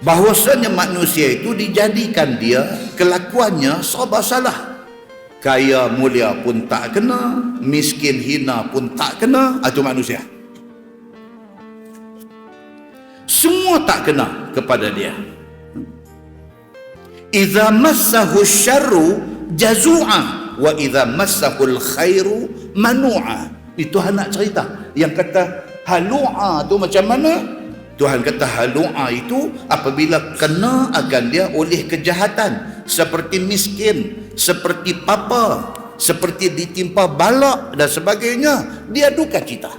bahwasanya manusia itu dijadikan dia kelakuannya serba salah. Kaya mulia pun tak kena, miskin hina pun tak kena. Itu manusia. Semua tak kena kepada dia. Idza massahu syarru jazu'a wa idza massahu khairu manu'a. Itu Tuhan nak cerita. Yang kata halu'a tu macam mana? Tuhan kata halu'a itu apabila kena akan dia oleh kejahatan, seperti miskin, seperti papa, seperti ditimpa balak dan sebagainya, dia duka cita.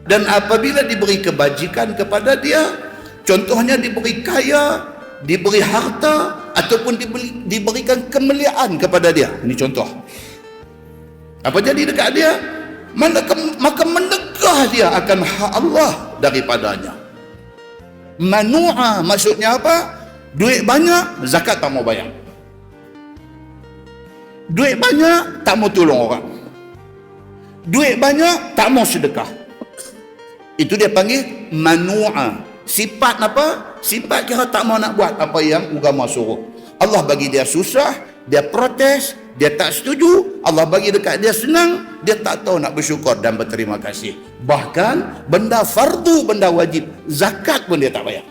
Dan apabila diberi kebajikan kepada dia, contohnya diberi kaya, diberi harta, ataupun diberikan kemuliaan kepada dia, ini contoh, apa jadi dekat dia? Maka mendegah dia akan hak Allah daripadanya. Manu'a maksudnya apa? Duit banyak, zakat tak mau bayar. Duit banyak, tak mau tolong orang. Duit banyak, tak mau sedekah. Itu dia panggil manu'a. Sifat apa? Sifat kira tak mau nak buat apa yang agama suruh. Allah bagi dia susah, dia protes, dia tak setuju. Allah bagi dekat dia senang, dia tak tahu nak bersyukur dan berterima kasih. Bahkan benda fardu, benda wajib, zakat pun dia tak bayar.